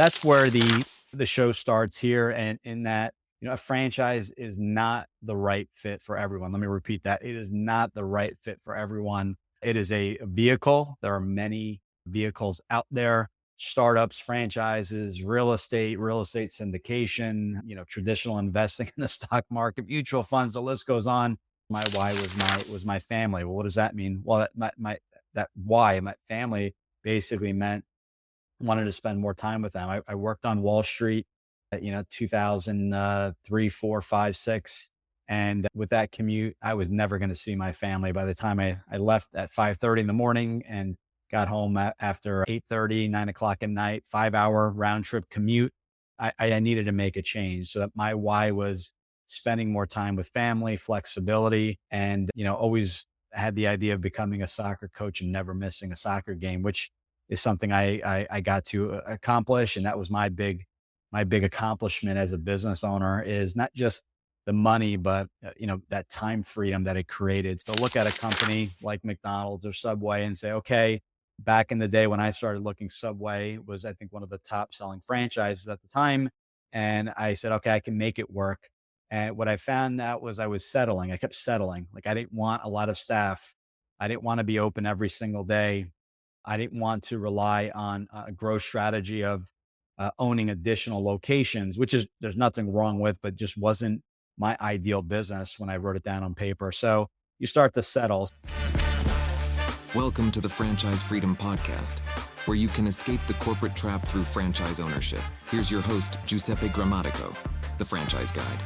that's where the show starts here, and in that, a franchise is not the right fit for everyone. Let me repeat that. It is not the right fit for everyone. It is a vehicle. There are many vehicles out there: startups, franchises, real estate syndication, traditional investing in the stock market, mutual funds, the list goes on. My why was my family. Well, what does that mean? Well, that why, my family, basically meant wanted to spend more time with them. I worked on Wall Street, 2003, 4, 5, 6. And with that commute, I was never going to see my family. By the time I left at 5:30 in the morning and got home after 8:30, 9 o'clock at night, 5-hour round trip commute, I needed to make a change. So that my why was spending more time with family, flexibility, and, always had the idea of becoming a soccer coach and never missing a soccer game, which is something I got to accomplish. And that was my big accomplishment as a business owner, is not just the money, but that time freedom that it created. So look at a company like McDonald's or Subway and say, okay, back in the day when I started looking, Subway was, I think, one of the top selling franchises at the time. And I said, okay, I can make it work. And what I found out was I was settling. I kept settling. Like, I didn't want a lot of staff. I didn't want to be open every single day. I didn't want to rely on a growth strategy of owning additional locations, which is, there's nothing wrong with, but just wasn't my ideal business when I wrote it down on paper. So you start to settle. Welcome to the Franchise Freedom Podcast, where you can escape the corporate trap through franchise ownership. Here's your host, Giuseppe Grammatico, the Franchise Guide.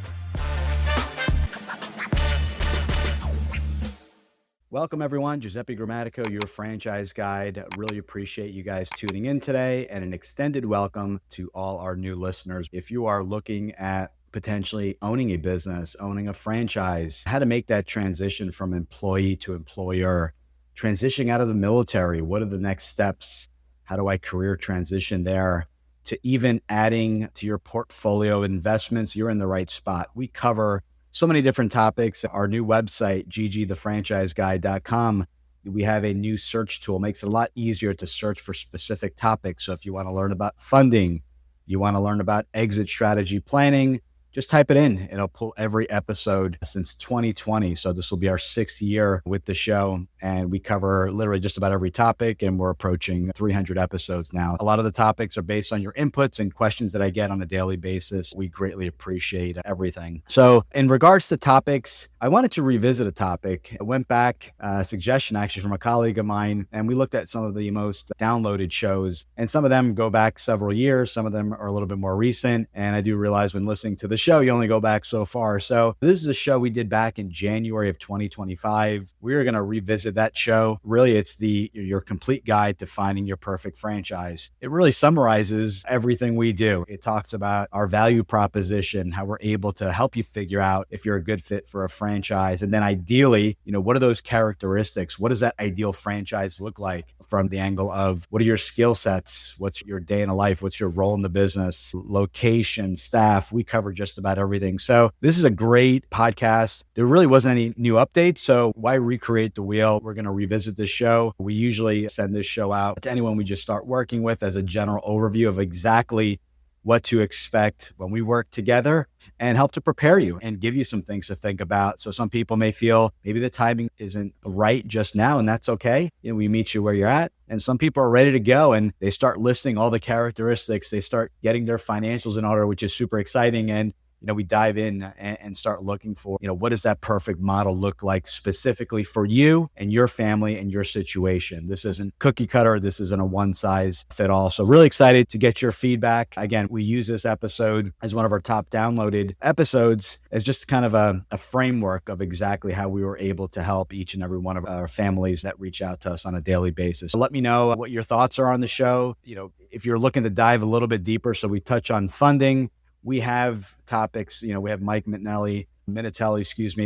Welcome, everyone. Giuseppe Grammatico, your franchise guide. Really appreciate you guys tuning in today, and an extended welcome to all our new listeners. If you are looking at potentially owning a business, owning a franchise, how to make that transition from employee to employer, transitioning out of the military, what are the next steps? How do I career transition there? To even adding to your portfolio investments, you're in the right spot. We cover so many different topics. Our new website, ggthefranchiseguide.com, we have a new search tool. It makes it a lot easier to search for specific topics. So if you want to learn about funding, you want to learn about exit strategy planning, just type it in. It'll pull every episode since 2020. So this will be our 6th year with the show, and we cover literally just about every topic, and we're approaching 300 episodes now. A lot of the topics are based on your inputs and questions that I get on a daily basis. We greatly appreciate everything. So in regards to topics, I wanted to revisit a topic. I went back, a suggestion actually from a colleague of mine, and we looked at some of the most downloaded shows, and some of them go back several years. Some of them are a little bit more recent. And I do realize when listening to the show, you only go back so far. So this is a show we did back in January of 2025. We're going to revisit that show. Really, it's your complete guide to finding your perfect franchise. It really summarizes everything we do. It talks about our value proposition, how we're able to help you figure out if you're a good fit for a franchise. And then ideally, what are those characteristics? What does that ideal franchise look like from the angle of what are your skill sets? What's your day in a life? What's your role in the business? Location, staff. We cover just about everything. So this is a great podcast. There really wasn't any new updates, so why recreate the wheel? We're going to revisit this show. We usually send this show out to anyone we just start working with as a general overview of exactly what to expect when we work together, and help to prepare you and give you some things to think about. So some people may feel maybe the timing isn't right just now, and that's okay. We meet you where you're at. And some people are ready to go, and they start listing all the characteristics. They start getting their financials in order, which is super exciting. And we dive in and start looking for, what does that perfect model look like specifically for you and your family and your situation? This isn't cookie cutter. This isn't a one size fit all. So really excited to get your feedback. Again, we use this episode as one of our top downloaded episodes as just kind of a framework of exactly how we were able to help each and every one of our families that reach out to us on a daily basis. So let me know what your thoughts are on the show. If you're looking to dive a little bit deeper, so we touch on funding. We have topics, we have Mike Minatelli,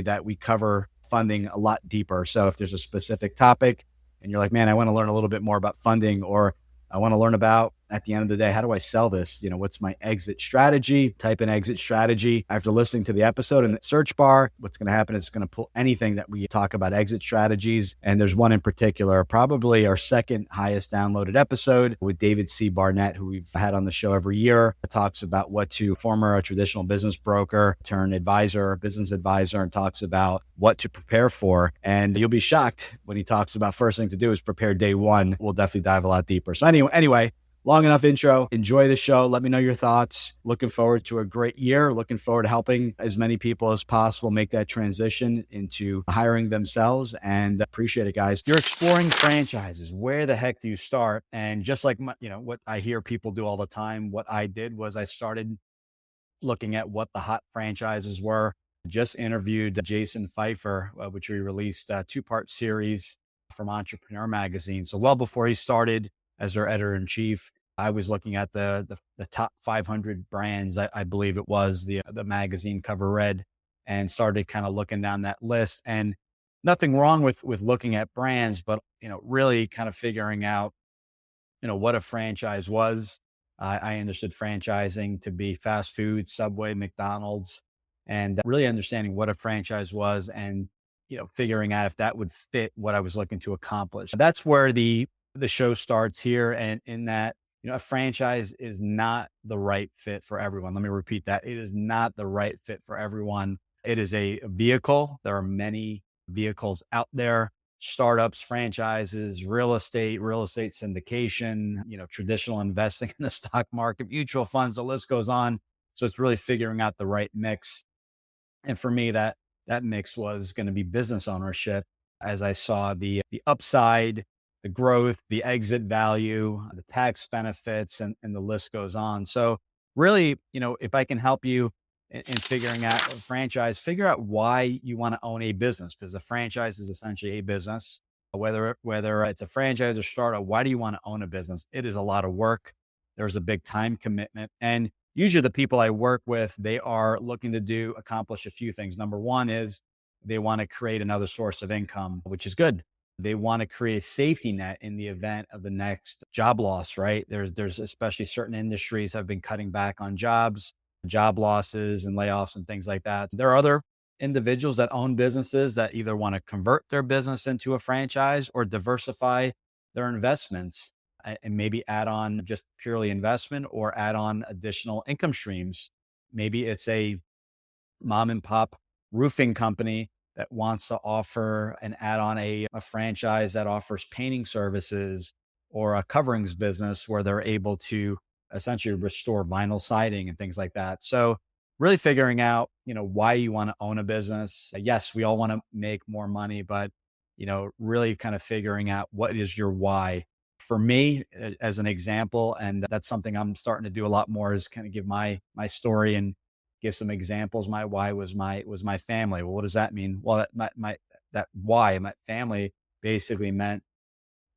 that we cover funding a lot deeper. So if there's a specific topic and you're like, man, I want to learn a little bit more about funding, or I want to learn about at the end of the day, how do I sell this? What's my exit strategy? Type in exit strategy after listening to the episode in the search bar. What's going to happen is it's going to pull anything that we talk about exit strategies. And there's one in particular, probably our second highest downloaded episode with David C. Barnett, who we've had on the show every year. It talks about former a traditional business broker turned business advisor, and talks about what to prepare for. And you'll be shocked when he talks about first thing to do is prepare day one. We'll definitely dive a lot deeper. So anyway, long enough intro. Enjoy the show. Let me know your thoughts. Looking forward to a great year. Looking forward to helping as many people as possible make that transition into hiring themselves, and appreciate it, guys. You're exploring franchises. Where the heck do you start? And just like what I hear people do all the time, what I did was I started looking at what the hot franchises were. Just interviewed Jason Pfeiffer, which we released a 2-part series from Entrepreneur Magazine. So well before he started as their editor-in-chief, I was looking at the top 500 brands, I believe it was, the magazine cover read, and started kind of looking down that list. And nothing wrong with looking at brands, but really kind of figuring out what a franchise was. I understood franchising to be fast food, Subway, McDonald's, and really understanding what a franchise was, and figuring out if that would fit what I was looking to accomplish. That's where the show starts here, and in that a franchise is not the right fit for everyone. Let me repeat that. It is not the right fit for everyone. It is a vehicle. There are many vehicles out there: startups, franchises, real estate syndication, traditional investing in the stock market, mutual funds, the list goes on. So it's really figuring out the right mix. And for me, that mix was going to be business ownership, as I saw the upside, the growth, the exit value, the tax benefits, and the list goes on. So really, if I can help you in figuring out a franchise, figure out why you want to own a business, because a franchise is essentially a business. Whether it's a franchise or startup, why do you want to own a business? It is a lot of work. There's a big time commitment. And usually the people I work with, they are looking to accomplish a few things. Number one is they want to create another source of income, which is good. They want to create a safety net in the event of the next job loss, right? There's especially certain industries have been cutting back on job losses and layoffs and things like that. There are other individuals that own businesses that either want to convert their business into a franchise or diversify their investments, and maybe add on just purely investment or add on additional income streams. Maybe it's a mom and pop roofing company that wants to offer and add on a franchise that offers painting services, or a coverings business where they're able to essentially restore vinyl siding and things like that. So really figuring out, why you want to own a business. Yes, we all want to make more money, but, really kind of figuring out what is your why. For me, as an example, and that's something I'm starting to do a lot more, is kind of give my story and give some examples. My why was my family. Well, what does that mean? Well, my family basically meant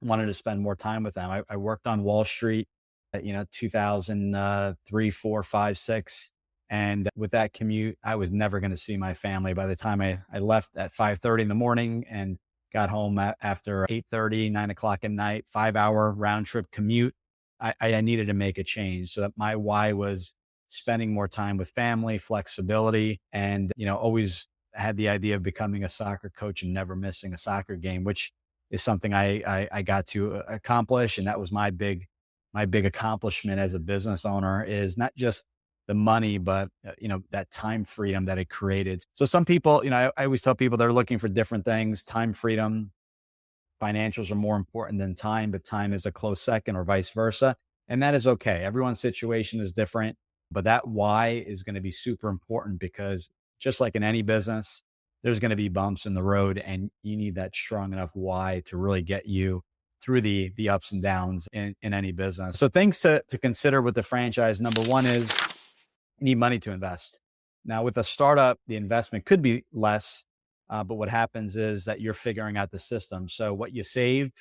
wanted to spend more time with them. I worked on Wall Street, 2003, 4, 5, 6. And with that commute, I was never going to see my family. By the time I left at 5:30 in the morning and got home after 8:30, 9 o'clock at night, 5-hour round trip commute, I needed to make a change. So that my why was spending more time with family, flexibility, and, always had the idea of becoming a soccer coach and never missing a soccer game, which is something I got to accomplish. And that was my big accomplishment as a business owner, is not just the money, but that time freedom that it created. So some people, I always tell people they're looking for different things: time freedom, financials are more important than time, but time is a close second, or vice versa. And that is okay. Everyone's situation is different, but that why is going to be super important, because just like in any business, there's going to be bumps in the road, and you need that strong enough why to really get you through the ups and downs in any business. So things to consider with the franchise. Number one is you need money to invest. Now with a startup, the investment could be less, but what happens is that you're figuring out the system. So what you save,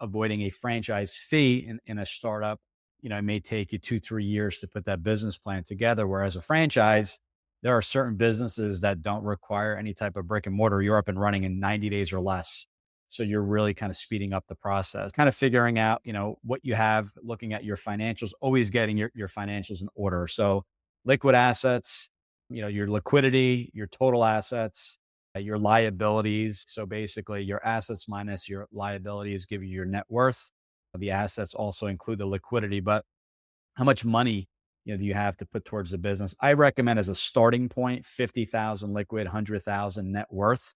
avoiding a franchise fee in a startup, it may take you 2-3 years to put that business plan together. Whereas a franchise, there are certain businesses that don't require any type of brick and mortar. You're up and running in 90 days or less. So you're really kind of speeding up the process, kind of figuring out, what you have, looking at your financials, always getting your financials in order. So liquid assets, your liquidity, your total assets, your liabilities. So basically your assets minus your liabilities give you your net worth. The assets also include the liquidity, but how much money, do you have to put towards the business? I recommend as a starting point, 50,000 liquid, 100,000 net worth.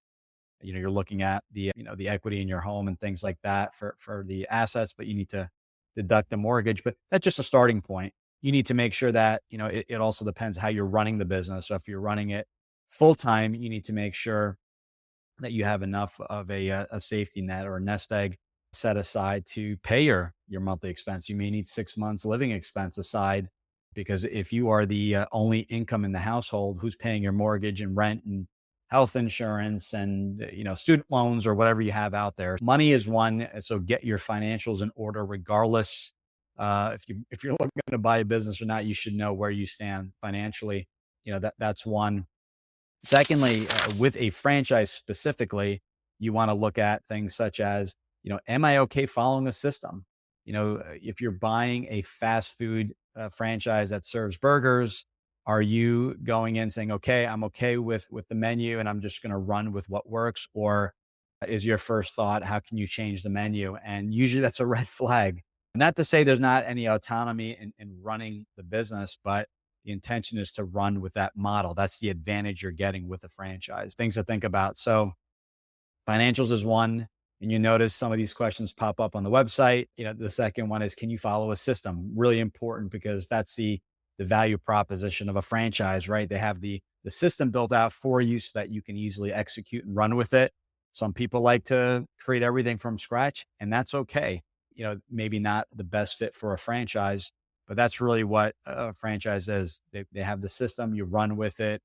You're looking at the equity in your home and things like that for the assets, but you need to deduct the mortgage. But that's just a starting point. You need to make sure that, it also depends how you're running the business. So if you're running it full time, you need to make sure that you have enough of a safety net or a nest egg set aside to pay your monthly expense. You may need 6 months living expense aside, because if you are the only income in the household, who's paying your mortgage and rent and health insurance and student loans or whatever you have out there? Money is one. So get your financials in order, regardless. If you're looking to buy a business or not, you should know where you stand financially. That's one. Secondly, with a franchise specifically, you want to look at things such as, am I okay following a system? If you're buying a fast food franchise that serves burgers, are you going in saying, okay, I'm okay with the menu and I'm just going to run with what works? Or is your first thought, how can you change the menu? And usually that's a red flag. Not to say there's not any autonomy in running the business, but the intention is to run with that model. That's the advantage you're getting with a franchise. Things to think about. So financials is one. And you notice some of these questions pop up on the website. The second one is, can you follow a system? Really important, because that's the value proposition of a franchise, right? They have the system built out for you so that you can easily execute and run with it. Some people like to create everything from scratch, and that's okay. Maybe not the best fit for a franchise, but that's really what a franchise is. They have the system, you run with it,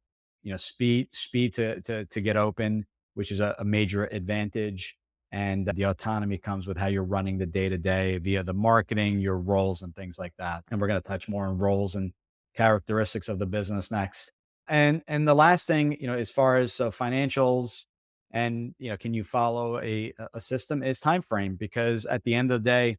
speed to get open, which is a major advantage. And the autonomy comes with how you're running the day to day via the marketing, your roles and things like that. And we're going to touch more on roles and characteristics of the business next. And the last thing, as far as financials and, can you follow a system, is time frame. Because at the end of the day,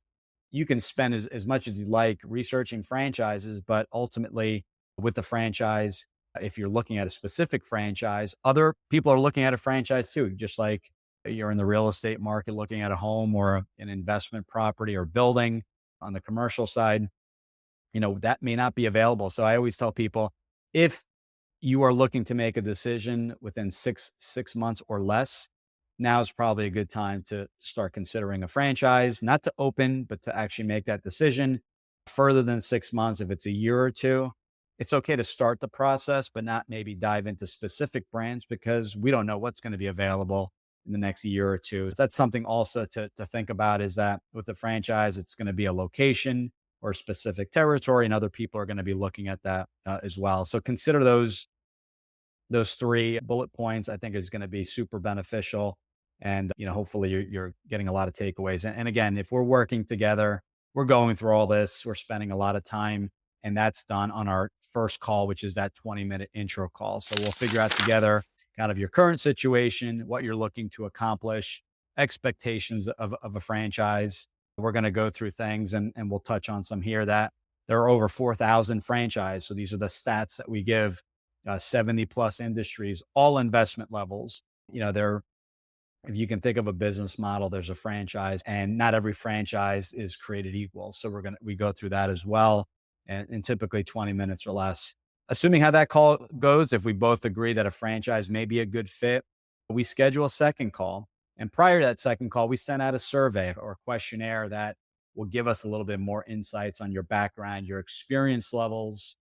you can spend as much as you like researching franchises, but ultimately with the franchise, if you're looking at a specific franchise, other people are looking at a franchise too, just like you're in the real estate market looking at a home or an investment property or building on the commercial side, that may not be available. So I always tell people, if you are looking to make a decision within six months or less, now is probably a good time to start considering a franchise, not to open, but to actually make that decision. Further than 6 months, if it's a year or two, it's okay to start the process, but not maybe dive into specific brands, because we don't know what's going to be available in the next year or two. So that's something also to think about, is that with a franchise, it's going to be a location or a specific territory, and other people are going to be looking at that as well. So consider those three bullet points. I think is going to be super beneficial. And, hopefully you're getting a lot of takeaways. And again, if we're working together, we're going through all this, we're spending a lot of time, and that's done on our first call, which is that 20-minute intro call. So we'll figure out together kind of your current situation, what you're looking to accomplish, expectations of a franchise. We're going to go through things, and we'll touch on some here, that there are over 4,000 franchise. So these are the stats that we give, 70 plus industries, all investment levels. If you can think of a business model, there's a franchise, and not every franchise is created equal. So we go through that as well. And typically 20 minutes or less. Assuming how that call goes, if we both agree that a franchise may be a good fit, we schedule a second call. And prior to that second call, we send out a survey or a questionnaire that will give us a little bit more insights on your background, your experience levels,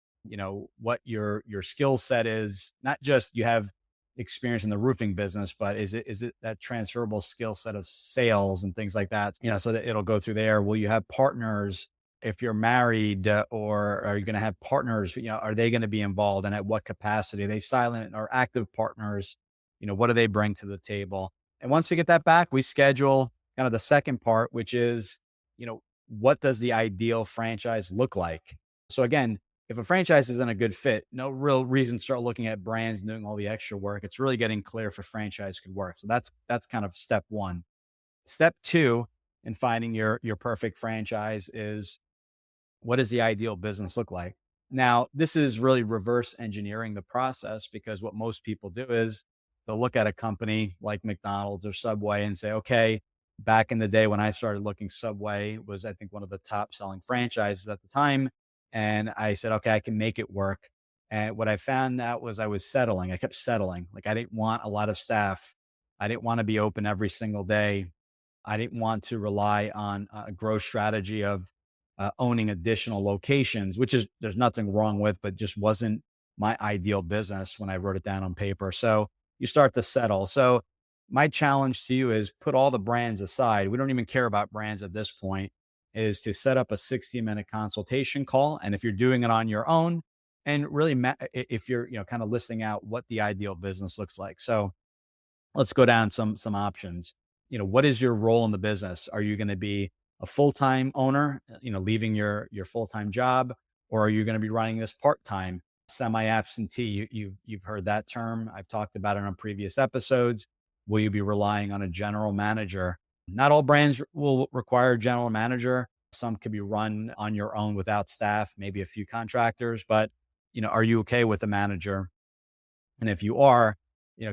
what your skill set is. Not just you have experience in the roofing business, but is it that transferable skill set of sales and things like that? So that it'll go through there. Will you have partners? If you're married, or are you going to have partners? Are they going to be involved, and at what capacity? Are they silent or active partners? What do they bring to the table? And once we get that back, we schedule kind of the second part, which is, what does the ideal franchise look like? So again, if a franchise isn't a good fit, no real reason to start looking at brands and doing all the extra work. It's really getting clear if a franchise could work. So that's kind of step one. Step two in finding your perfect franchise is, what does the ideal business look like? Now, this is really reverse engineering the process, because what most people do is they'll look at a company like McDonald's or Subway and say, okay, back in the day when I started looking, Subway was, I think, one of the top selling franchises at the time. And I said, okay, I can make it work. And what I found out was I was settling. I kept settling. Like, I didn't want a lot of staff. I didn't want to be open every single day. I didn't want to rely on a growth strategy of owning additional locations, which is, there's nothing wrong with, but just wasn't my ideal business when I wrote it down on paper. So you start to settle. So my challenge to you is, put all the brands aside. We don't even care about brands at this point. Is to set up a 60-minute consultation call. And if you're doing it on your own, and really, if you're, kind of listing out what the ideal business looks like. So let's go down some options. What is your role in the business? Are you going to be a full-time owner, leaving your full-time job, or are you going to be running this part-time, semi-absentee? You've heard that term. I've talked about it on previous episodes. Will you be relying on a general manager? Not all brands will require a general manager. Some could be run on your own without staff, maybe a few contractors, but are you okay with a manager? And if you are,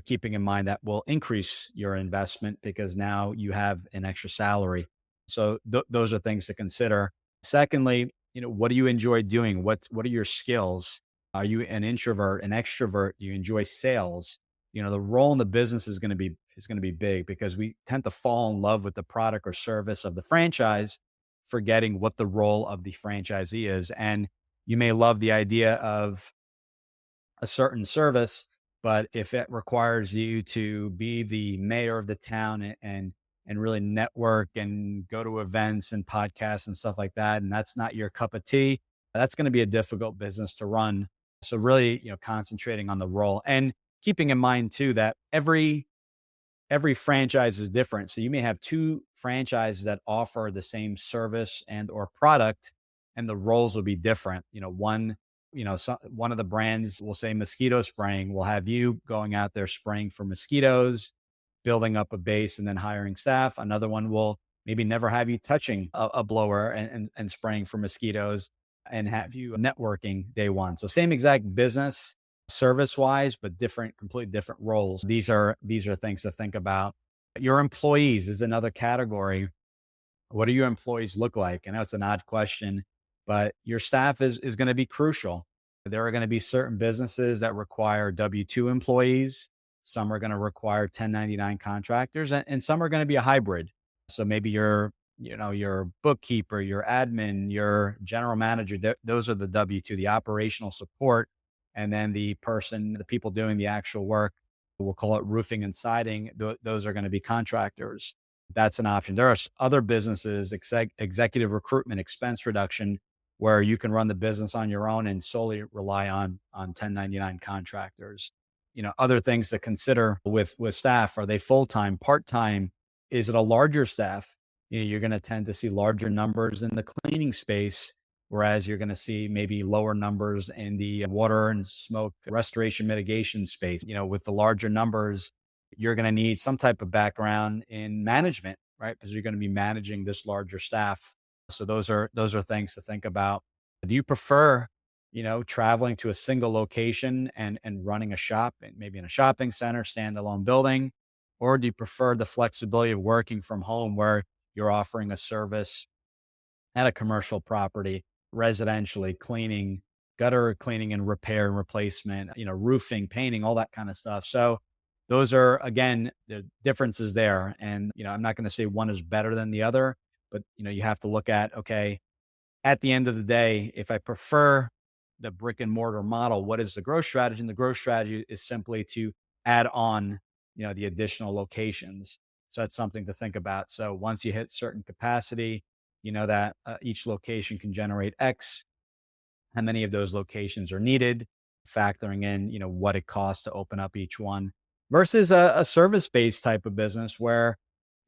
keeping in mind that will increase your investment, because now you have an extra salary. So those are things to consider. Secondly, what do you enjoy doing? What are your skills? Are you an introvert, an extrovert? Do you enjoy sales? The role in the business is going to be big, because we tend to fall in love with the product or service of the franchise, forgetting what the role of the franchisee is. And you may love the idea of a certain service, but if it requires you to be the mayor of the town, and really network and go to events and podcasts and stuff like that, and that's not your cup of tea, that's going to be a difficult business to run. So really, concentrating on the role, and keeping in mind too that every franchise is different. So you may have two franchises that offer the same service and or product, and the roles will be different. One of the brands will say mosquito spraying, will have you going out there spraying for mosquitoes, building up a base, and then hiring staff. Another one will maybe never have you touching a blower and spraying for mosquitoes, and have you networking day one. So same exact business, service wise, but completely different roles. These are things to think about. Your employees is another category. What do your employees look like? I know it's an odd question, but your staff is going to be crucial. There are going to be certain businesses that require W-2 employees. Some are going to require 1099 contractors, and some are going to be a hybrid. So maybe your bookkeeper, your admin, your general manager, those are the W-2, the operational support. And then the people doing the actual work, we'll call it roofing and siding. Those are going to be contractors. That's an option. There are other businesses, executive recruitment, expense reduction, where you can run the business on your own and solely rely on 1099 contractors. Other things to consider with staff: are they full-time, part-time? Is it a larger staff? You're going to tend to see larger numbers in the cleaning space, whereas you're going to see maybe lower numbers in the water and smoke restoration mitigation space. With the larger numbers, you're going to need some type of background in management, right? Because you're going to be managing this larger staff. So those are things to think about. Do you prefer, traveling to a single location and running a shop, and maybe in a shopping center, standalone building? Or do you prefer the flexibility of working from home, where you're offering a service at a commercial property, residentially, cleaning, gutter cleaning and repair and replacement, roofing, painting, all that kind of stuff. So those are, again, the differences there. And, I'm not going to say one is better than the other, but, you have to look at, okay, at the end of the day, if I prefer the brick and mortar model, what is the growth strategy? And the growth strategy is simply to add on, the additional locations. So that's something to think about. So once you hit certain capacity, that each location can generate X, how many of those locations are needed, factoring in, what it costs to open up each one, versus a service-based type of business where,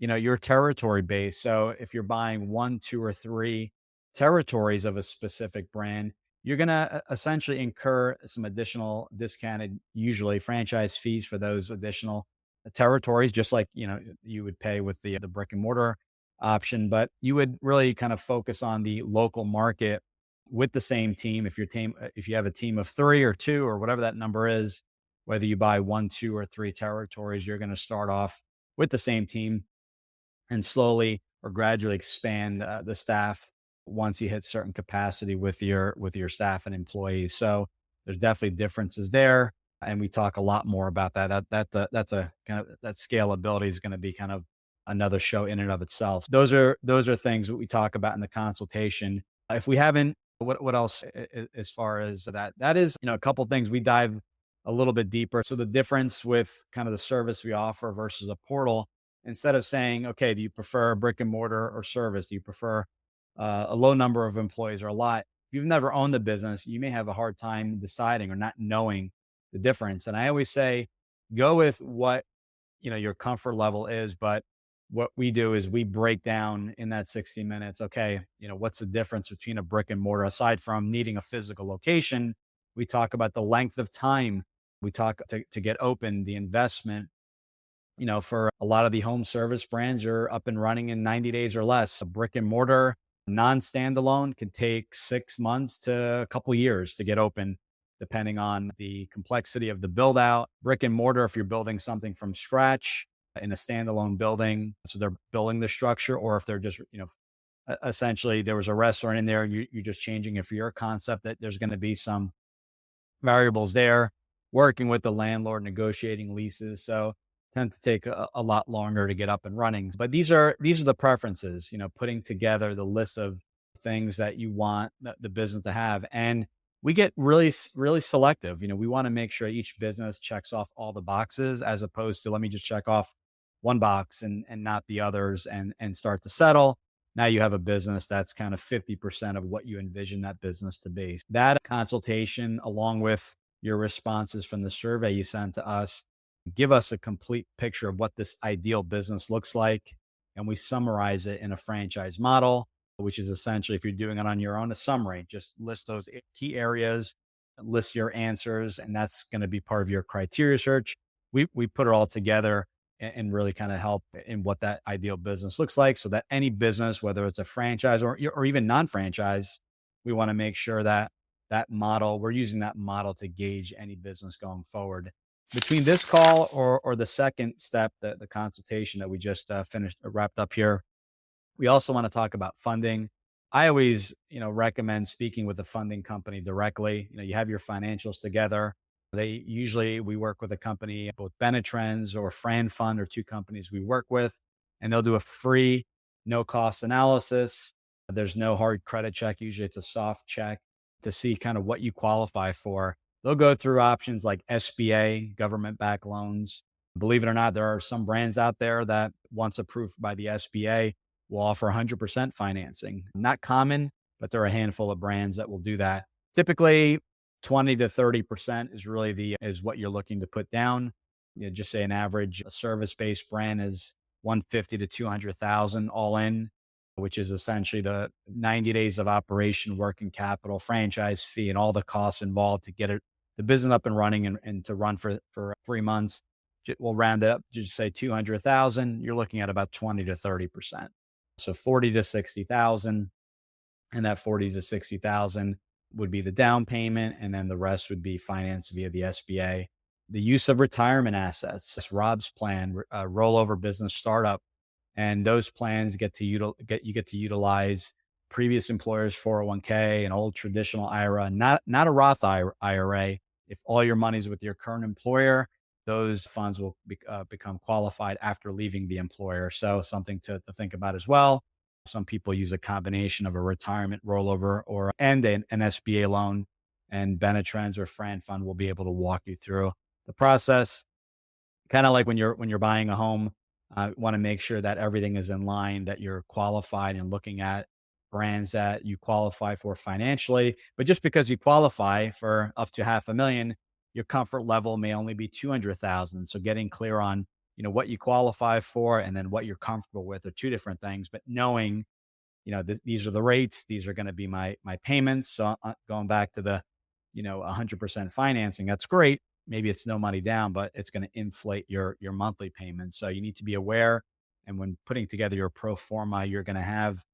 you're territory based. So if you're buying one, two, or three territories of a specific brand, you're going to essentially incur some additional discounted, usually franchise fees for those additional territories, just like, you would pay with the brick and mortar option, but you would really kind of focus on the local market with the same team. If you have a team of 3 or 2 or whatever that number is, whether you buy 1, 2, or 3 territories, you're going to start off with the same team and slowly or gradually expand the staff once you hit certain capacity with your staff and employees. So there's definitely differences there, and we talk a lot more about that. That's a kind of that scalability is going to be kind of another show in and of itself. Those are things that we talk about in the consultation. If we haven't, what else as far as that is, a couple things we dive a little bit deeper. So the difference with kind of the service we offer versus a portal, instead of saying, okay, do you prefer brick and mortar or service? Do you prefer a low number of employees or a lot? If you've never owned the business, you may have a hard time deciding or not knowing the difference. And I always say, go with what your comfort level is. But what we do is we break down in that 60 minutes. Okay, what's the difference between a brick and mortar aside from needing a physical location? We talk about the length of time we talk to get open, the investment. For a lot of the home service brands, you're up and running in 90 days or less. A brick and mortar non-standalone can take 6 months to a couple years to get open, depending on the complexity of the build out. Brick and mortar, if you're building something from scratch in a standalone building, so they're building the structure, or if they're just, essentially there was a restaurant in there, you're just changing it for your concept, that there's going to be some variables there, working with the landlord, negotiating leases. So tend to take a lot longer to get up and running. But these are the preferences, putting together the list of things that you want the business to have. And we get really, really selective. We want to make sure each business checks off all the boxes, as opposed to let me just check off one box and not the others, and start to settle. Now you have a business that's kind of 50% of what you envision that business to be. That consultation, along with your responses from the survey you sent to us, give us a complete picture of what this ideal business looks like. And we summarize it in a franchise model, which is essentially, if you're doing it on your own, a summary. Just list those key areas, list your answers, and that's going to be part of your criteria search. We put it all together and really kind of help in what that ideal business looks like, so that any business, whether it's a franchise or even non-franchise, we want to make sure that we're using that model to gauge any business going forward. Between this call or the second step, the consultation that we just wrapped up here, we also want to talk about funding. I always, recommend speaking with a funding company directly. You have your financials together. We work with a company, both Benetrends or Fran Fund, or 2 companies we work with, and they'll do a free, no cost analysis. There's no hard credit check. Usually it's a soft check to see kind of what you qualify for. They'll go through options like SBA, government backed loans. Believe it or not, there are some brands out there that, once approved by the SBA, will offer 100% financing. Not common, but there are a handful of brands that will do that. Typically, 20 to 30% is what you're looking to put down. Just say an average service-based brand is 150 to 200,000 all in, which is essentially the 90 days of operation, working capital, franchise fee, and all the costs involved to get the business up and running and to run for 3 months. We'll round it up, just say 200,000. You're looking at about 20 to 30%. So 40 to 60,000, and that 40 to 60,000 would be the down payment, and then the rest would be financed via the SBA. The use of retirement assets, this Rob's plan, rollover business startup, and those plans get to utilize previous employers' 401k, an old traditional IRA, not a Roth IRA. If all your money's with your current employer, those funds will become qualified after leaving the employer. So something to think about as well. Some people use a combination of a retirement rollover and an SBA loan, and Benetrends or Fran Fund will be able to walk you through the process. Kind of like when you're buying a home, want to make sure that everything is in line, that you're qualified and looking at brands that you qualify for financially. But just because you qualify for up to $500,000, your comfort level may only be 200,000. So getting clear on, what you qualify for and then what you're comfortable with are 2 different things. But knowing, these are the rates, these are going to be my payments. So going back to the, 100% financing, that's great. maybe it's no money down, but it's going to inflate your monthly payments. So you need to be aware. And when putting together your pro forma, you're going to have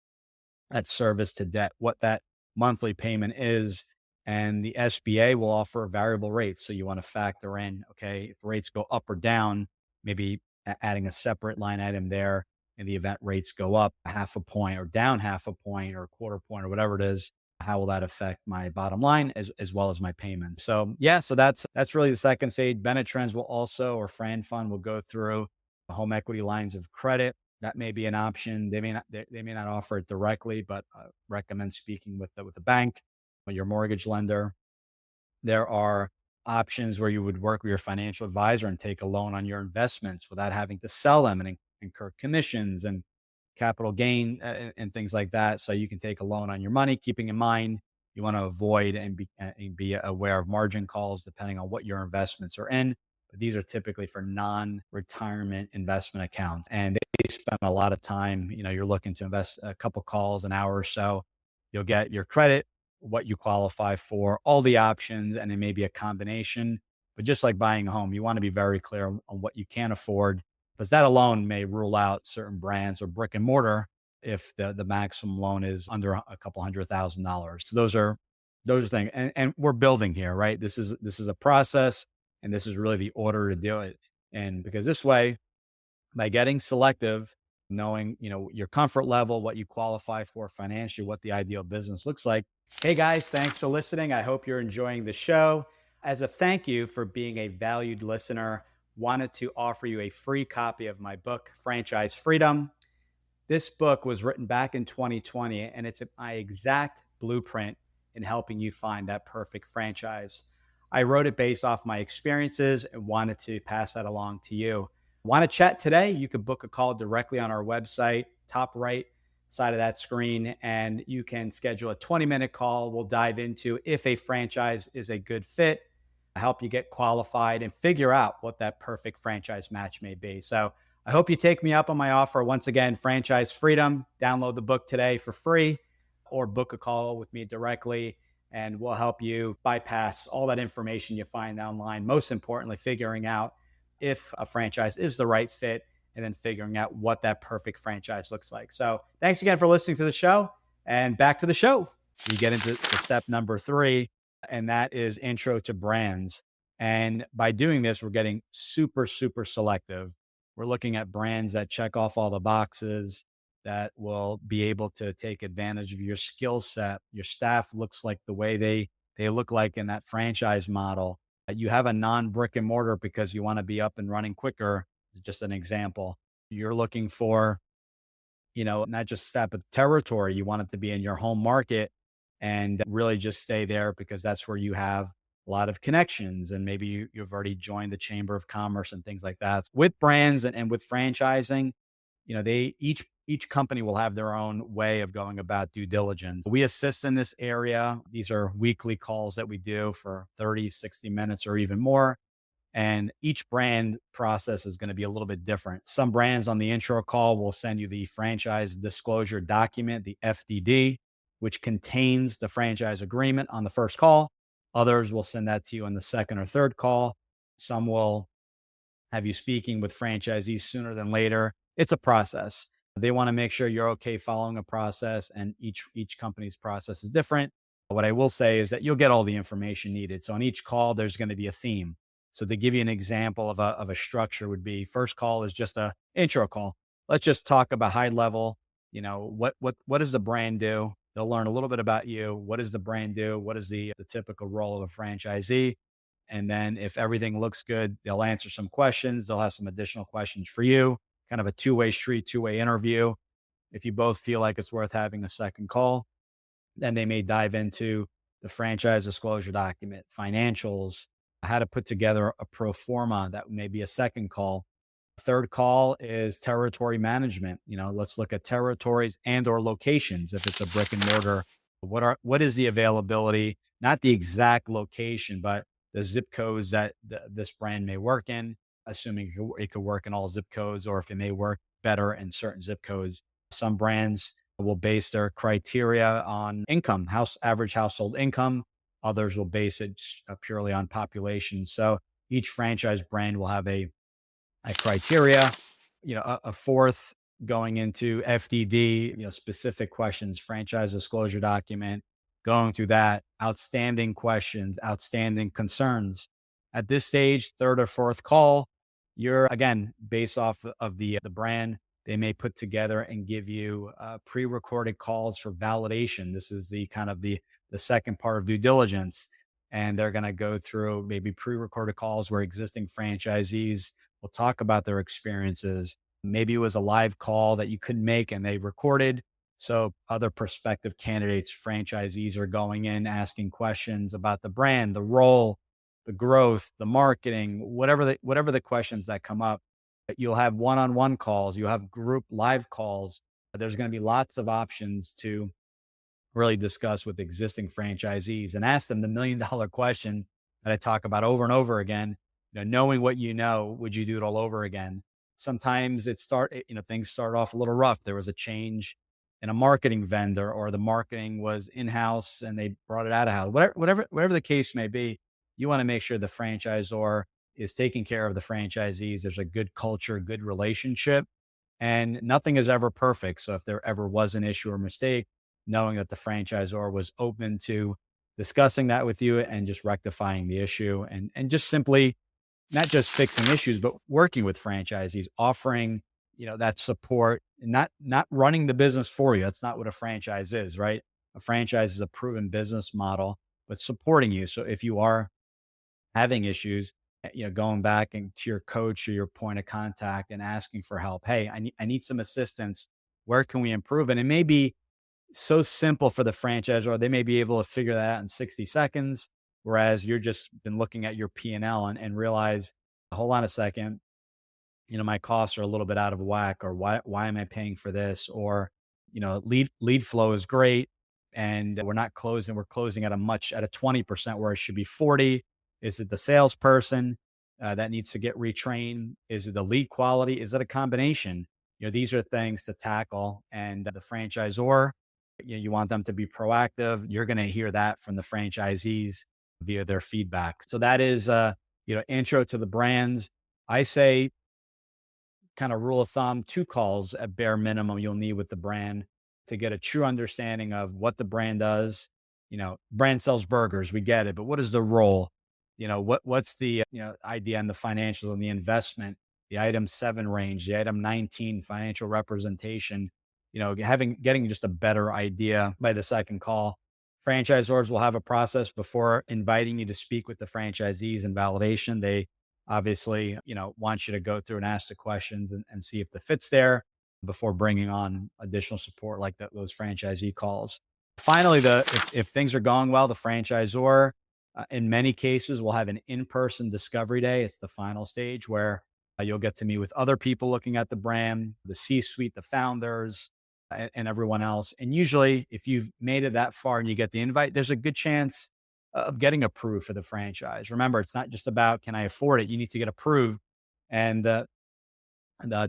that service to debt, what that monthly payment is. And the SBA will offer variable rates. So you want to factor in, okay, if rates go up or down, maybe adding a separate line item there in the event rates go up half a point or down half a point or a quarter point or whatever it is. How will that affect my bottom line as well as my payment? So yeah, so that's really the second stage. Bennett Trends will also, or Fran Fund will go through home equity lines of credit. That may be an option. They may not offer it directly, but recommend speaking with the bank or your mortgage lender. There are options where you would work with your financial advisor and take a loan on your investments without having to sell them and incur commissions and capital gain and things like that. So you can take a loan on your money, keeping in mind you want to avoid and be aware of margin calls depending on what your investments are in. But these are typically for non-retirement investment accounts, and they spend a lot of time. You're looking to invest a couple calls, an hour or so. You'll get your credit, what you qualify for, all the options, and it may be a combination. But just like buying a home, you want to be very clear on what you can afford, because that alone may rule out certain brands or brick and mortar if the maximum loan is under a couple $100,000. So those are things, and we're building here, right? This is a process, and this is really the order to do it. And because this way, by getting selective, knowing, your comfort level, what you qualify for financially, what the ideal business looks like. Hey guys, thanks for listening. I hope you're enjoying the show. As a thank you for being a valued listener, wanted to offer you a free copy of my book, Franchise Freedom. This book was written back in 2020, and it's my exact blueprint in helping you find that perfect franchise. I wrote it based off my experiences and wanted to pass that along to you. Want to chat today? You could book a call directly on our website, top right side of that screen, and you can schedule a 20-minute call. We'll dive into if a franchise is a good fit, help you get qualified, and figure out what that perfect franchise match may be. So I hope you take me up on my offer. Once again, Franchise Freedom. Download the book today for free or book a call with me directly, and we'll help you bypass all that information you find online. Most importantly, figuring out if a franchise is the right fit, and then figuring out what that perfect franchise looks like. So thanks again for listening to the show, and back to the show. We get into step number 3, and that is intro to brands. And by doing this, we're getting super, super selective. We're looking at brands that check off all the boxes, that will be able to take advantage of your skill set. Your staff looks like the way they look like in that franchise model. You have a non-brick and mortar because you want to be up and running quicker. Just an example. You're looking for, not just step of territory. You want it to be in your home market and really just stay there because that's where you have a lot of connections. And maybe you've already joined the Chamber of Commerce and things like that. With brands and with franchising, they each company will have their own way of going about due diligence. We assist in this area. These are weekly calls that we do for 30, 60 minutes or even more. And each brand process is going to be a little bit different. Some brands on the intro call will send you the franchise disclosure document, the FDD, which contains the franchise agreement on the first call. Others will send that to you on the second or third call. Some will have you speaking with franchisees sooner than later. It's a process. They want to make sure you're okay following a process, and each company's process is different. What I will say is that you'll get all the information needed. So on each call, there's going to be a theme. So to give you an example of a structure would be, first call is just a intro call. Let's just talk about high level, what does the brand do? They'll learn a little bit about you. What does the brand do? What is the typical role of a franchisee? And then if everything looks good, they'll answer some questions. They'll have some additional questions for you, kind of a two-way street, two-way interview. If you both feel like it's worth having a second call, then they may dive into the franchise disclosure document, financials, how to put together a pro forma. That may be a second call. Third call is territory management. Let's look at territories and or locations. If it's a brick and mortar, what is the availability, not the exact location, but the zip codes that this brand may work in, assuming it could work in all zip codes, or if it may work better in certain zip codes. Some brands will base their criteria on income, average household income. Others will base it purely on population. So Each franchise brand will have a criteria, a fourth going into FDD, specific questions, franchise disclosure document, going through that, outstanding questions, outstanding concerns. At this stage, third or fourth call, you're again based off of the brand. They may put together and give you pre-recorded calls for validation. This is the kind of the second part of due diligence, and they're going to go through maybe pre-recorded calls where existing franchisees will talk about their experiences. Maybe it was a live call that you couldn't make and they recorded. So other prospective candidates, franchisees are going in asking questions about the brand, the role, the growth, the marketing, whatever the questions that come up. You'll have one-on-one calls, you'll have group live calls. There's going to be lots of options to really discuss with existing franchisees and ask them the $1 million question that I talk about over and over again. Knowing what you know, would you do it all over again? Sometimes things start off a little rough. There was a change in a marketing vendor, or the marketing was in-house and they brought it out of house. Whatever the case may be, you want to make sure the franchisor is taking care of the franchisees. There's a good culture, good relationship, and nothing is ever perfect. So if there ever was an issue or mistake, knowing that the franchisor was open to discussing that with you and just rectifying the issue, and just simply not just fixing issues, but working with franchisees, offering, that support, and not running the business for you. That's not what a franchise is, right? A franchise is a proven business model, but supporting you. So if you are having issues, going back and to your coach or your point of contact and asking for help. Hey, I need some assistance. Where can we improve? And it may be so simple for the franchisor. They may be able to figure that out in 60 seconds. Whereas you're just been looking at your P&L and realize, hold on a second, my costs are a little bit out of whack, or why am I paying for this? Or, lead flow is great and we're closing at a 20% where it should be 40. Is it the salesperson that needs to get retrained? Is it the lead quality? Is it a combination? These are things to tackle, and the franchisor, you want them to be proactive. You're going to hear that from the franchisees via their feedback. So that is, intro to the brands. I say, kind of rule of thumb, 2 calls at bare minimum you'll need with the brand to get a true understanding of what the brand does. Brand sells burgers, we get it, but what is the role? What's the idea and the financials and the investment, the item 7 range, the item 19 financial representation, getting just a better idea by the second call. Franchisors will have a process before inviting you to speak with the franchisees and validation. They obviously, want you to go through and ask the questions and see if the fit's there before bringing on additional support like those franchisee calls. Finally, if things are going well, the franchisor, in many cases, will have an in-person discovery day. It's the final stage where you'll get to meet with other people looking at the brand, the C-suite, the founders, and everyone else. And usually, if you've made it that far and you get the invite, there's a good chance of getting approved for the franchise. Remember, it's not just about, can I afford it? You need to get approved. And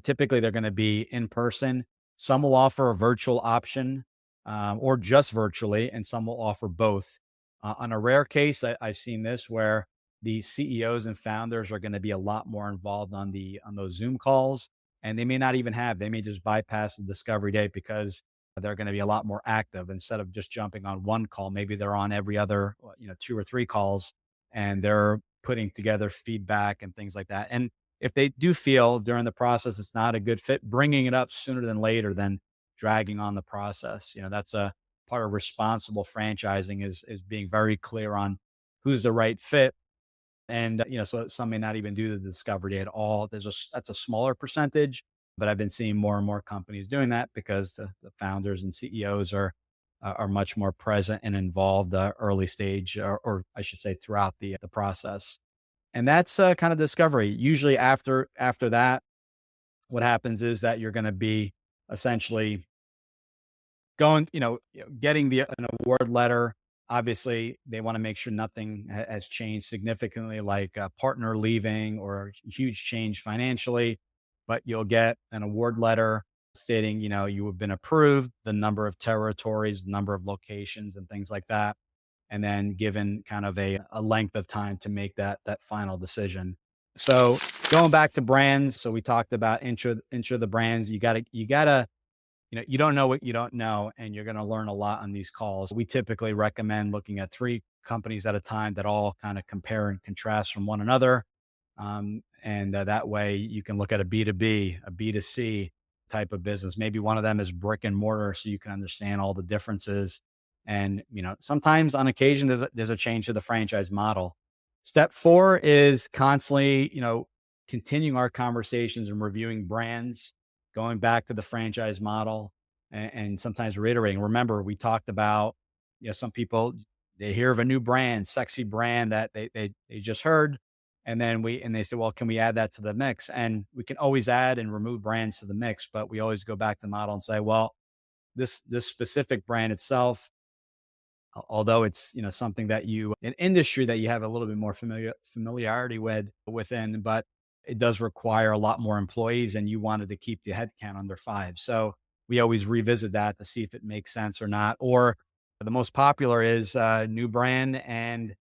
typically, they're going to be in person. Some will offer a virtual option, or just virtually, and some will offer both. On a rare case, I've seen this where the CEOs and founders are going to be a lot more involved on those Zoom calls, and they may just bypass the discovery day because they're going to be a lot more active. Instead of just jumping on one call, maybe they're on every other, 2 or 3 calls, and they're putting together feedback and things like that. And if they do feel during the process it's not a good fit, bringing it up sooner than later than dragging on the process. That's a part of responsible franchising is being very clear on who's the right fit. And, so some may not even do the discovery day at all. That's a smaller percentage, but I've been seeing more and more companies doing that because the founders and CEOs are much more present and involved early stage, or I should say throughout the process. And that's kind of discovery. Usually after that, what happens is that you're going to be essentially going, getting an award letter. Obviously, they want to make sure nothing has changed significantly, like a partner leaving or a huge change financially. But you'll get an award letter stating, you have been approved, the number of territories, number of locations, and things like that. and then given kind of a length of time to make that final decision. So going back to brands, so we talked about intro the brands. You gotta, you don't know what you don't know, and you're going to learn a lot on these calls. We typically recommend looking at 3 companies at a time that all kind of compare and contrast from one another. And that way you can look at a B2B, a B2C type of business. Maybe one of them is brick and mortar, so you can understand all the differences. And, sometimes on occasion, there's a change to the franchise model. Step 4 is constantly, continuing our conversations and reviewing brands, going back to the franchise model, and sometimes reiterating. Remember, we talked about, some people, they hear of a new brand, sexy brand that they just heard. And then they say, well, can we add that to the mix? And we can always add and remove brands to the mix, but we always go back to the model and say, well, this specific brand itself, although it's, something that an industry that you have a little bit more familiarity within, but it does require a lot more employees, and you wanted to keep the headcount under 5. So we always revisit that to see if it makes sense or not. Or the most popular is a new brand and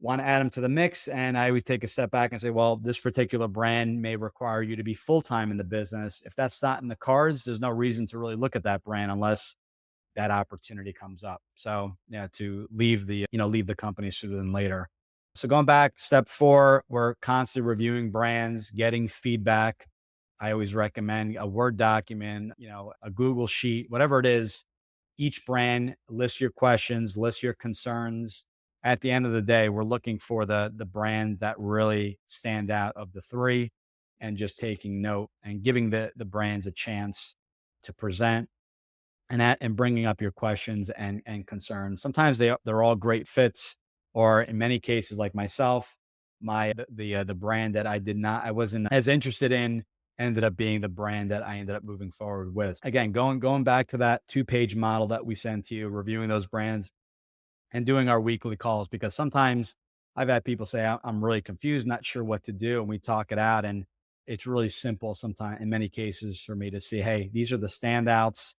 want to add them to the mix. And I always take a step back and say, well, this particular brand may require you to be full-time in the business. If that's not in the cards, there's no reason to really look at that brand unless that opportunity comes up. So yeah, to leave the company sooner than later. So going back, step 4, we're constantly reviewing brands, getting feedback. I always recommend a Word document, a Google sheet, whatever it is. Each brand, list your questions, list your concerns. At the end of the day, we're looking for the brand that really stand out of the 3, and just taking note and giving the brands a chance to present, and bringing up your questions and concerns. Sometimes they're all great fits, or in many cases, like myself, the brand that I wasn't as interested in ended up being the brand that I ended up moving forward with. Again, going back to that 2-page model that we sent to you, reviewing those brands and doing our weekly calls, because sometimes I've had people say, I'm really confused, not sure what to do. And we talk it out, and it's really simple sometimes in many cases for me to see, hey, these are the standouts.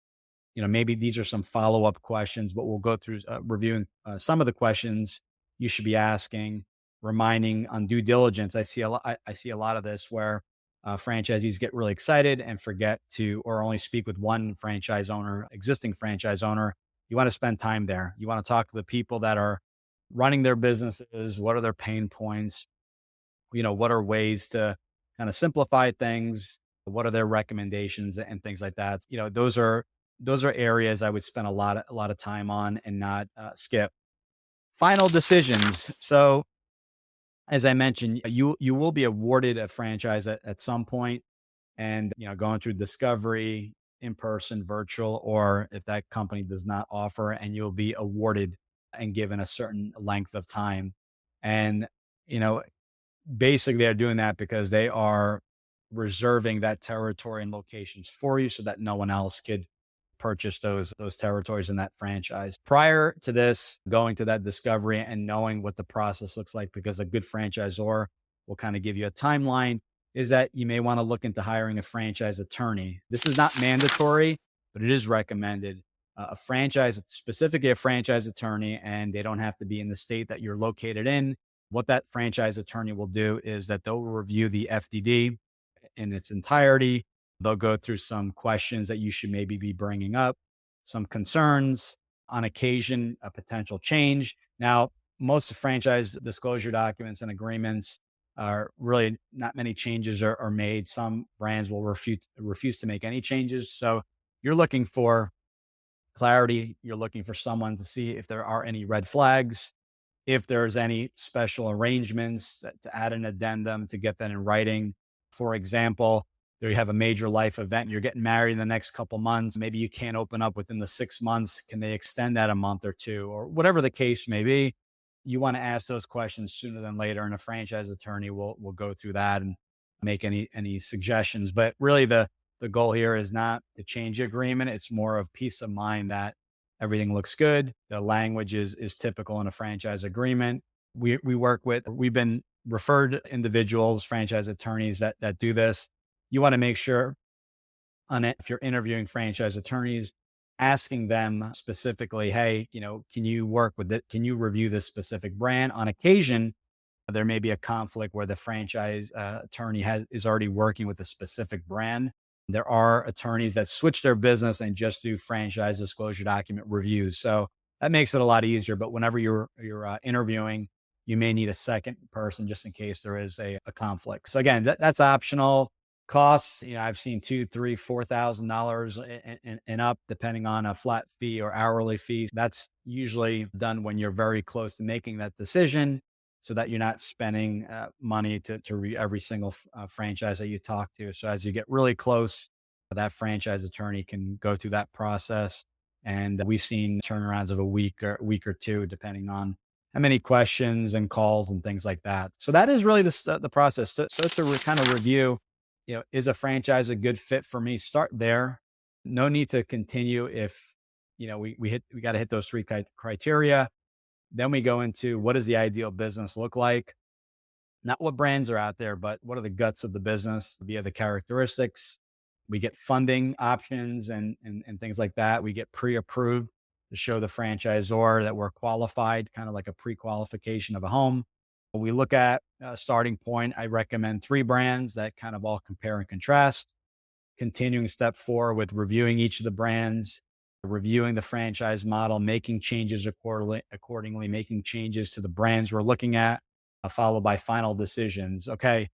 Maybe these are some follow-up questions, but we'll go through reviewing some of the questions you should be asking, reminding on due diligence. I see a lot of this where franchisees get really excited and forget to, or only speak with one existing franchise owner. You want to spend time there. You want to talk to the people that are running their businesses. What are their pain points? What are ways to kind of simplify things? What are their recommendations and things like that? Those are areas I would spend a lot of time on and not skip. Final decisions. So as I mentioned, you will be awarded a franchise at some point, and going through discovery, in person, virtual, or if that company does not offer, and you'll be awarded and given a certain length of time. And you know, basically they're doing that because they are reserving that territory and locations for you so that no one else could purchase those territories in that franchise. Prior to this, going to that discovery and knowing what the process looks like, because a good franchisor will kind of give you a timeline, is that you may want to look into hiring a franchise attorney. This is not mandatory, but it is recommended. Specifically a franchise attorney, and they don't have to be in the state that you're located in. What that franchise attorney will do is that they'll review the FDD in its entirety. They'll go through some questions that you should maybe be bringing up, some concerns, on occasion, a potential change. Now, most franchise disclosure documents and agreements are really not many changes are made. Some brands will refuse to make any changes. So you're looking for clarity. You're looking for someone to see if there are any red flags, if there's any special arrangements to add an addendum to get that in writing. For example, there you have a major life event, you're getting married in the next couple months. Maybe you can't open up within the 6 months. Can they extend that a month or two, or whatever the case may be? You want to ask those questions sooner than later, and a franchise attorney will go through that and make any suggestions. But really the goal here is not to change the agreement. It's more of peace of mind that everything looks good. The language is typical in a franchise agreement. We've been referred individuals, franchise attorneys that do this. You want to make sure if you're interviewing franchise attorneys, asking them specifically, hey, can you work with it? Can you review this specific brand? On occasion, there may be a conflict where the franchise attorney is already working with a specific brand. There are attorneys that switch their business and just do franchise disclosure document reviews. So that makes it a lot easier. But whenever you're interviewing, you may need a second person just in case there is a conflict. So again, that's optional. Costs, I've seen two, three, $4,000 and up, depending on a flat fee or hourly fee. That's usually done when you're very close to making that decision, so that you're not spending money to every single franchise that you talk to. So as you get really close, that franchise attorney can go through that process. And we've seen turnarounds of a week or two, depending on how many questions and calls and things like that. So that is really the process. So to kind of review, is a franchise a good fit for me? Start there. No need to continue if, we got to hit those three criteria. Then we go into, what does the ideal business look like? Not what brands are out there, but what are the guts of the business via the characteristics. We get funding options and things like that. We get pre-approved to show the franchisor that we're qualified, kind of like a pre-qualification of a home. We look at a starting point. I recommend 3 brands that kind of all compare and contrast. Continuing step 4 with reviewing each of the brands, reviewing the franchise model, making changes accordingly, making changes to the brands we're looking at, followed by final decisions. Okay,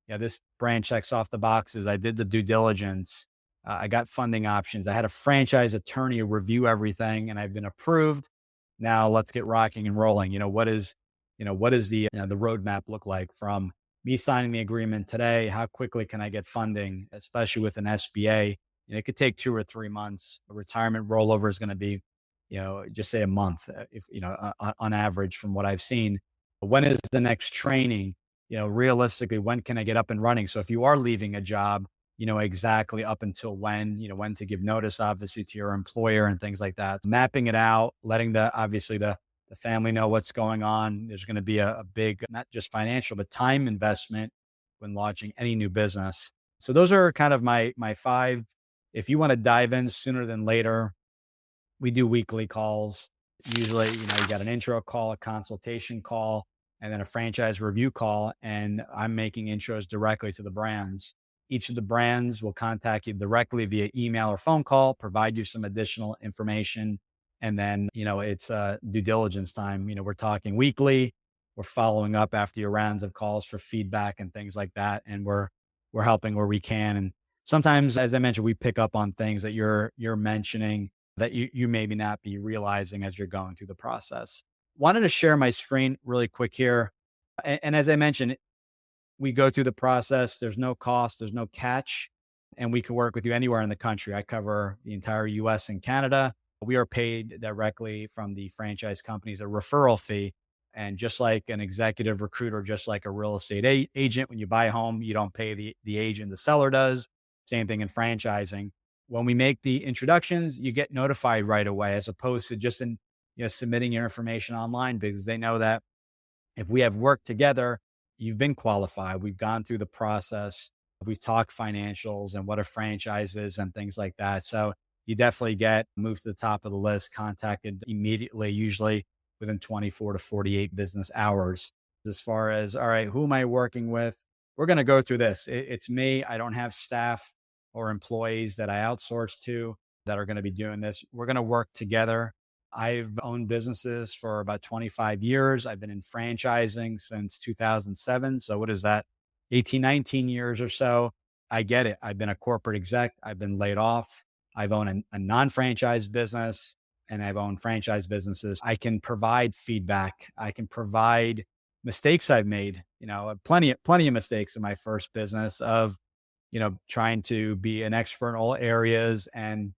yeah, this brand checks off the boxes. I did the due diligence. I got funding options. I had a franchise attorney review everything, and I've been approved. Now let's get rocking and rolling. What is the roadmap look like from me signing the agreement today? How quickly can I get funding, especially with an SBA? It could take 2 or 3 months. A retirement rollover is going to be, just say a month, if on average from what I've seen. When is the next training? Realistically, when can I get up and running? So if you are leaving a job, exactly up until when to give notice, obviously, to your employer and things like that. Mapping it out, letting the family know what's going on. There's going to be a big, not just financial, but time investment when launching any new business. So those are kind of my 5. If you want to dive in sooner than later, we do weekly calls. Usually, you got an intro call, a consultation call, and then a franchise review call. And I'm making intros directly to the brands. Each of the brands will contact you directly via email or phone call, provide you some additional information. And then, it's due diligence time. We're talking weekly. We're following up after your rounds of calls for feedback and things like that. And we're helping where we can. And sometimes, as I mentioned, we pick up on things that you're mentioning that you maybe not be realizing as you're going through the process. Wanted to share my screen really quick here. And as I mentioned, we go through the process. There's no cost, there's no catch, and we can work with you anywhere in the country. I cover the entire US and Canada. We are paid directly from the franchise companies, a referral fee. And just like an executive recruiter, just like a real estate agent, when you buy a home, you don't pay the agent, the seller does. Same thing in franchising. When we make the introductions, you get notified right away, as opposed to just submitting your information online, because they know that if we have worked together, you've been qualified. We've gone through the process. We've talked financials and what a franchise is and things like that. So you definitely get moved to the top of the list, contacted immediately, usually within 24 to 48 business hours. As far as, all right, who am I working with? We're going to go through this. It's me. I don't have staff or employees that I outsource to that are going to be doing this. We're going to work together. I've owned businesses for about 25 years. I've been in franchising since 2007. So what is that? 18, 19 years or so. I get it. I've been a corporate exec. I've been laid off. I've owned a non-franchise business, and I've owned franchise businesses. I can provide feedback. I can provide mistakes I've made, plenty of mistakes in my first business of, trying to be an expert in all areas and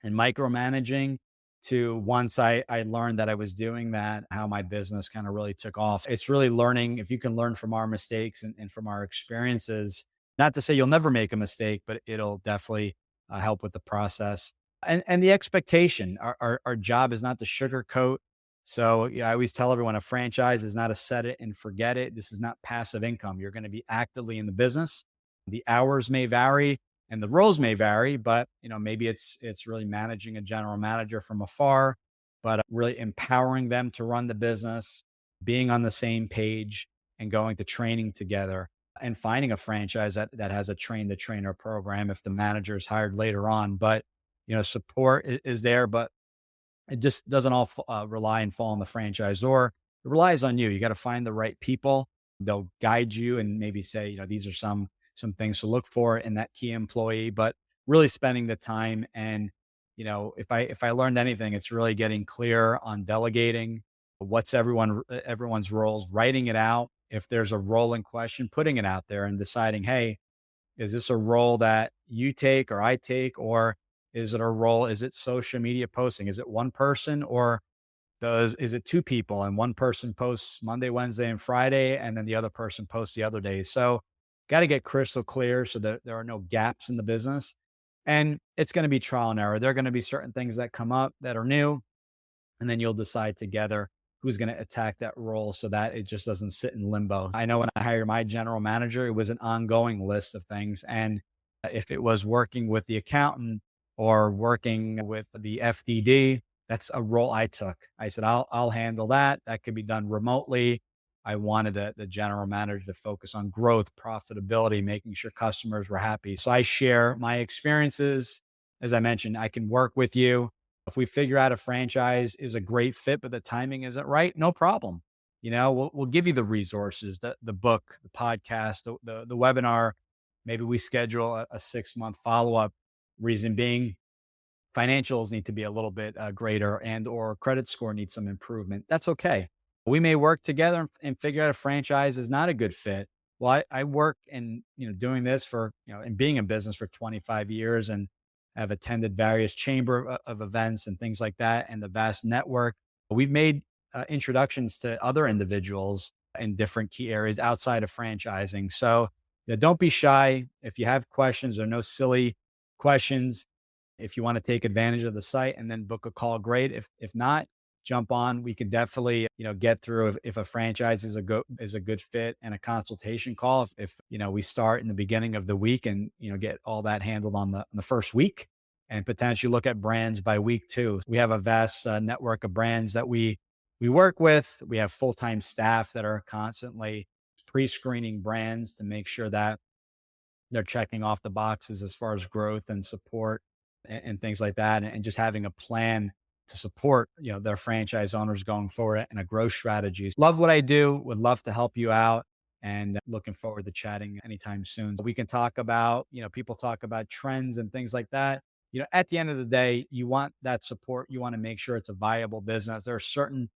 micromanaging, to once I learned that I was doing that, how my business kind of really took off. It's really learning. If you can learn from our mistakes and from our experiences, not to say you'll never make a mistake, but it'll definitely help with the process. And the expectation, our job is not to sugarcoat. So I always tell everyone, a franchise is not a set it and forget it. This is not passive income. You're going to be actively in the business. The hours may vary. And the roles may vary, but maybe it's really managing a general manager from afar, but really empowering them to run the business, being on the same page, and going to training together, and finding a franchise that has a train the trainer program if the manager is hired later on. But support is there, but it just doesn't all rely and fall on the franchisor. It relies on you. You got to find the right people. They'll guide you and maybe say, these are some things to look for in that key employee. But really spending the time, and if I learned anything, it's really getting clear on delegating. What's everyone's roles, writing it out. If there's a role in question, putting it out there and deciding, hey, is this a role that you take or I take, or is it a role? Is it social media posting? Is it one person, or is it two people and one person posts Monday, Wednesday, and Friday, and then the other person posts the other days? So got to get crystal clear so that there are no gaps in the business. And it's going to be trial and error. There are going to be certain things that come up that are new, and then you'll decide together who's going to attack that role so that it just doesn't sit in limbo. I know when I hired my general manager, it was an ongoing list of things. And if it was working with the accountant or working with the FDD, that's a role I took. I said, I'll handle that. That could be done remotely. I wanted the general manager to focus on growth, profitability, making sure customers were happy. So I share my experiences. As I mentioned, I can work with you. If we figure out a franchise is a great fit, but the timing isn't right, no problem. We'll give you the resources, the book, the podcast, the webinar. Maybe we schedule a 6-month follow-up. Reason being, financials need to be a little bit greater, and or credit score needs some improvement. That's okay. We may work together and figure out a franchise is not a good fit. Well, I work in doing this for and being in business for 25 years, and have attended various chamber of events and things like that, and the vast network. We've made introductions to other individuals in different key areas outside of franchising. So don't be shy. If you have questions, there are no silly questions. If you want to take advantage of the site and then book a call, great. If not, jump on. We can definitely get through if a franchise is a good fit, and a consultation call. If we start in the beginning of the week and get all that handled on the first week, and potentially look at brands by week 2. We have a vast network of brands that we work with. We have full-time staff that are constantly pre-screening brands to make sure that they're checking off the boxes as far as growth and support and things like that, and just having a plan to support their franchise owners going forward, and a growth strategy. Love what I do, would love to help you out, and looking forward to chatting anytime soon. We can talk about, people talk about trends and things like that. At the end of the day, you want that support. You want to make sure it's a viable business. There are certain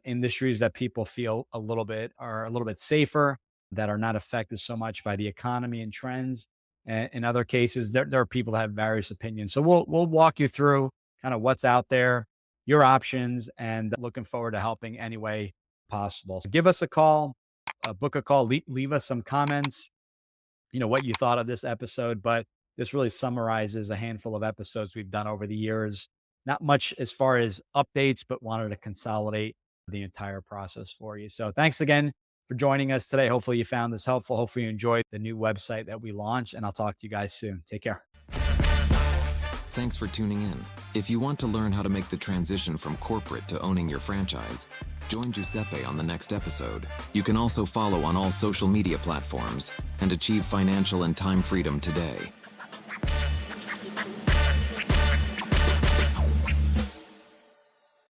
industries that people feel a little bit safer, that are not affected so much by the economy and trends. And in other cases, there are people that have various opinions. So we'll walk you through kind of what's out there, your options, and looking forward to helping any way possible. So give us a call, book a call, leave us some comments, what you thought of this episode. But this really summarizes a handful of episodes we've done over the years. Not much as far as updates, but wanted to consolidate the entire process for you. So thanks again for joining us today. Hopefully you found this helpful. Hopefully you enjoyed the new website that we launched, and I'll talk to you guys soon. Take care. Thanks for tuning in. If you want to learn how to make the transition from corporate to owning your franchise, join Giuseppe on the next episode. You can also follow on all social media platforms and achieve financial and time freedom today.